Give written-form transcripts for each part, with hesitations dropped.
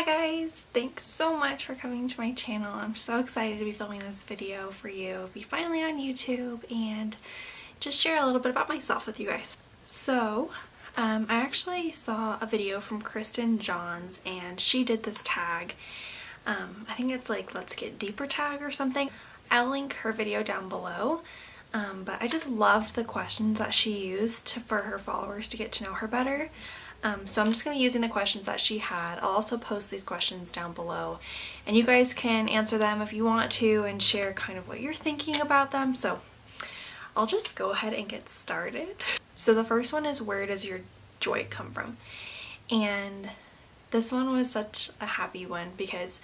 Hi guys! Thanks so much for coming to my channel. I'm so excited to be filming this video for you, be finally on YouTube, and just share a little bit about myself with you guys. So, I actually saw a video from Kristen Johns and she did this tag. I think it's like Let's Get Deeper tag or something. I'll link her video down below. But I just loved the questions that she used for her followers to get to know her better. So I'm just going to be using the questions that she had. I'll also post these questions down below and you guys can answer them if you want to and share kind of what you're thinking about them. So I'll just go ahead and get started. So the first one is, where does your joy come from? And this one was such a happy one because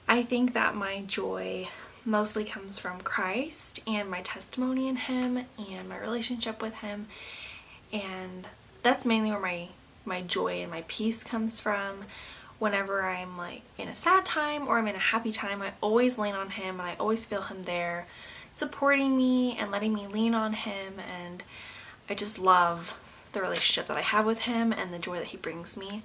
I think that my joy mostly comes from Christ and my testimony in Him and my relationship with Him, and that's mainly where my joy and my peace comes from. Whenever I'm like in a sad time or I'm in a happy time, I always lean on Him and I always feel Him there supporting me and letting me lean on Him, and I just love the relationship that I have with Him and the joy that He brings me.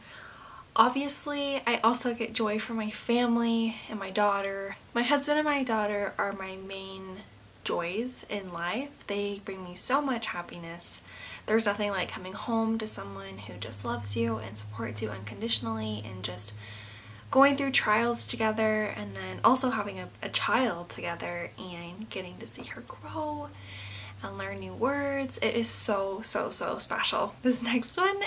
Obviously, I also get joy from my family and my daughter. My husband and my daughter are my main joys in life. They bring me so much happiness. There's nothing like coming home to someone who just loves you and supports you unconditionally, and just going through trials together, and then also having a child together and getting to see her grow and learn new words. It is so special. This next one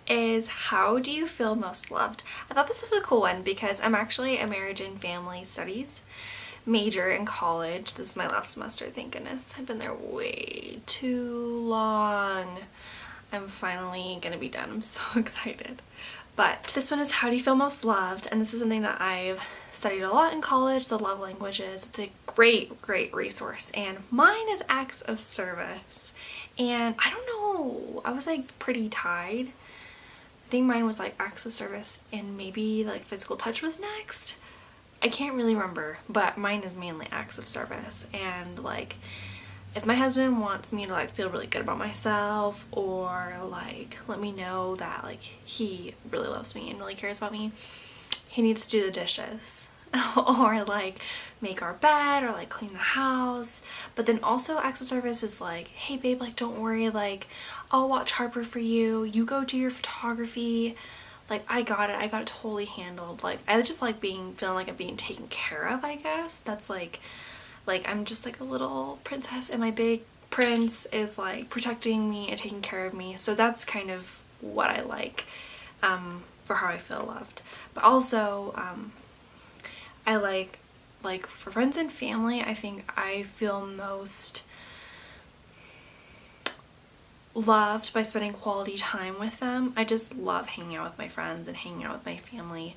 is, how do you feel most loved? I thought this was a cool one because I'm actually a marriage and family studies major in college. This is my last semester, thank goodness. I've been there way too long. I'm finally gonna be done. I'm so excited. But this one is, how do you feel most loved? And this is something that I've studied a lot in college, the love languages. It's a great resource, and mine is acts of service. And I don't know, I was like pretty tied. I think mine was like acts of service and maybe like physical touch was next. I can't really remember, but mine is mainly acts of service. And like, if my husband wants me to like feel really good about myself, or like let me know that like he really loves me and really cares about me, he needs to do the dishes or like make our bed or like clean the house. But then also acts of service is like, hey babe, like don't worry, like I'll watch Harper for you, you go do your photography, like I got it totally handled. Like I just like feeling like I'm being taken care of, I guess. That's like I'm just like a little princess and my big prince is like protecting me and taking care of me. So that's kind of what I like for how I feel loved. But also I like for friends and family, I think I feel most loved by spending quality time with them. I just love hanging out with my friends and hanging out with my family.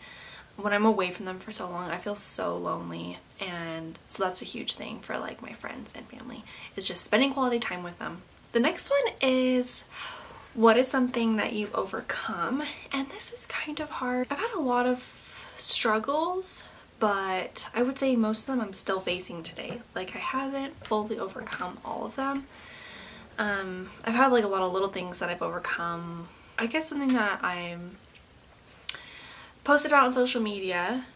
When I'm away from them for so long, I feel so lonely, and so that's a huge thing for like my friends and family, is just spending quality time with them. The next one is, what is something that you've overcome? And this is kind of hard. I've had a lot of struggles, but I would say most of them I'm still facing today. Like I haven't fully overcome all of them. I've had like a lot of little things that I've overcome. I guess something that I'm posted out on social media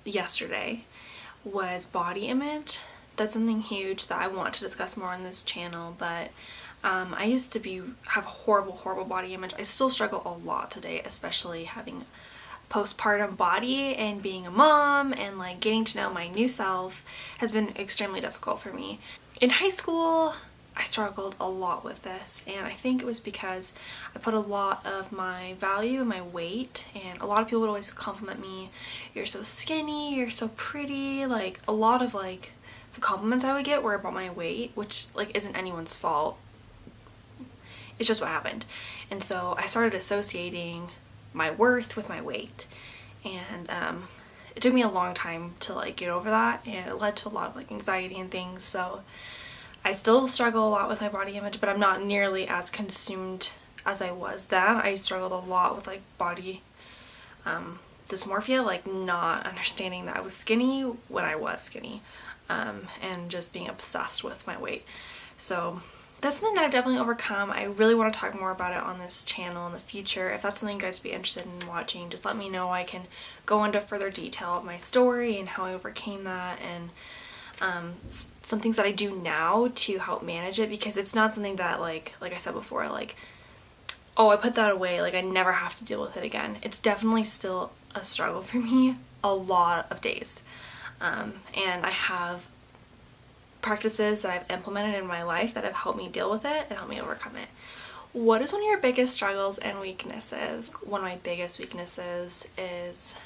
yesterday was body image. That's something huge that I want to discuss more on this channel, but I used to have horrible body image. I still struggle a lot today, especially having postpartum body and being a mom, and like getting to know my new self has been extremely difficult for me. In high school, I struggled a lot with this, and I think it was because I put a lot of my value in my weight, and a lot of people would always compliment me, you're so skinny, you're so pretty. Like a lot of like the compliments I would get were about my weight, which like isn't anyone's fault. It's just what happened. And so I started associating my worth with my weight, and it took me a long time to like get over that, and it led to a lot of like anxiety and things. So I still struggle a lot with my body image, but I'm not nearly as consumed as I was then. I struggled a lot with like body dysmorphia, like not understanding that I was skinny when I was skinny, and just being obsessed with my weight. So that's something that I've definitely overcome. I really want to talk more about it on this channel in the future. If that's something you guys would be interested in watching, just let me know. I can go into further detail of my story and how I overcame that, and some things that I do now to help manage it, because it's not something that like I said before, like, oh, I put that away, like I never have to deal with it again. It's definitely still a struggle for me a lot of days. And I have practices that I've implemented in my life that have helped me deal with it and helped me overcome it. What is one of your biggest struggles and weaknesses? One of my biggest weaknesses is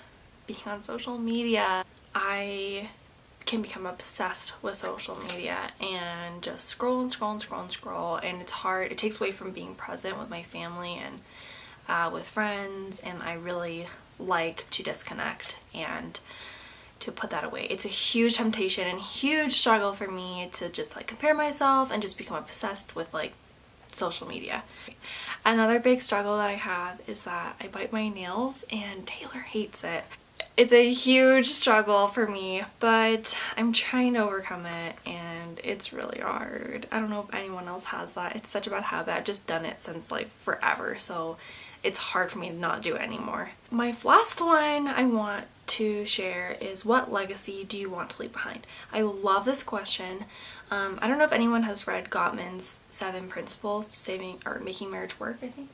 being on social media. I can become obsessed with social media and just scroll and scroll and scroll and scroll, and it's hard. It takes away from being present with my family and with friends, and I really like to disconnect and to put that away. It's a huge temptation and huge struggle for me to just like compare myself and just become obsessed with like social media. Another big struggle that I have is that I bite my nails and Taylor hates it. It's a huge struggle for me, but I'm trying to overcome it, and it's really hard. I don't know if anyone else has that. It's such a bad habit. I've just done it since like forever, so it's hard for me to not do it anymore. My last one I want to share is, what legacy do you want to leave behind? I love this question. I don't know if anyone has read Gottman's 7 Principles to Saving or Making Marriage Work, I think.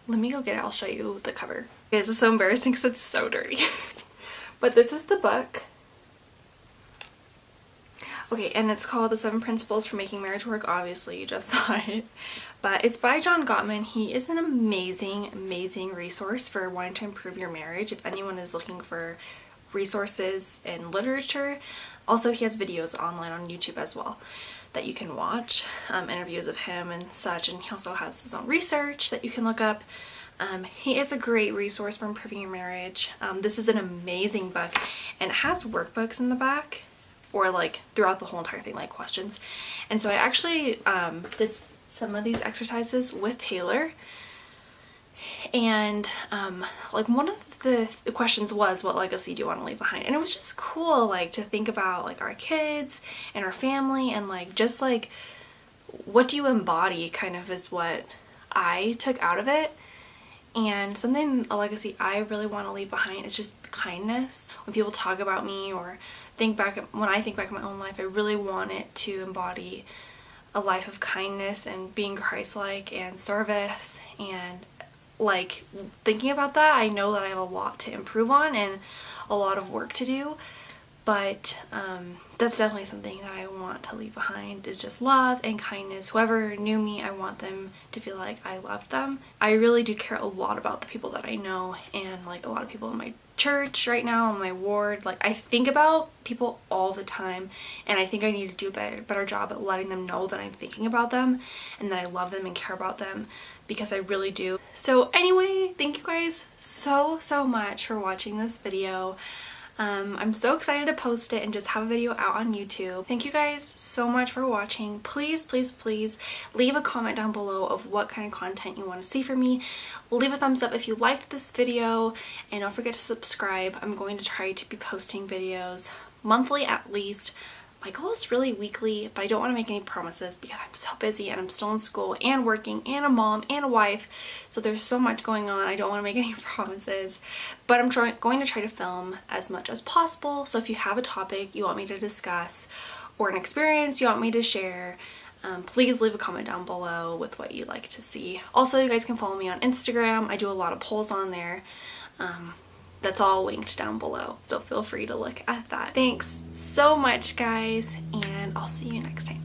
Let me go get it. I'll show you the cover. This is so embarrassing because it's so dirty. But this is the book. Okay, and it's called The 7 Principles for Making Marriage Work. Obviously, you just saw it. But it's by John Gottman. He is an amazing, amazing resource for wanting to improve your marriage. If anyone is looking for resources in literature. Also, he has videos online on YouTube as well that you can watch, interviews of him and such, and he also has his own research that you can look up. He is a great resource for improving your marriage. This is an amazing book, and it has workbooks in the back, or like throughout the whole entire thing, like questions. And so I actually did some of these exercises with Taylor, and like one of the questions was, what legacy do you want to leave behind? And it was just cool, like, to think about like our kids and our family, and like just like what do you embody, kind of is what I took out of it. And something, a legacy I really want to leave behind is just kindness. When people talk about me or when I think back in my own life, I really want it to embody a life of kindness and being Christ-like and service. And like, thinking about that, I know that I have a lot to improve on and a lot of work to do, but that's definitely something that I want to leave behind, is just love and kindness. Whoever knew me, I want them to feel like I loved them. I really do care a lot about the people that I know, and like a lot of people in my church right now, in my ward. Like, I think about people all the time, and I think I need to do a better job at letting them know that I'm thinking about them and that I love them and care about them, because I really do. So anyway, thank you guys so much for watching this video. I'm so excited to post it and just have a video out on YouTube. Thank you guys so much for watching. Please, please, please leave a comment down below of what kind of content you want to see from me. Leave a thumbs up if you liked this video, and don't forget to subscribe. I'm going to try to be posting videos monthly at least. My goal is really weekly, but I don't want to make any promises because I'm so busy and I'm still in school and working and a mom and a wife. So there's so much going on. I don't want to make any promises, but I'm going to try to film as much as possible. So if you have a topic you want me to discuss or an experience you want me to share, please leave a comment down below with what you'd like to see. Also, you guys can follow me on Instagram. I do a lot of polls on there. That's all linked down below, so feel free to look at that. Thanks so much, guys, and I'll see you next time.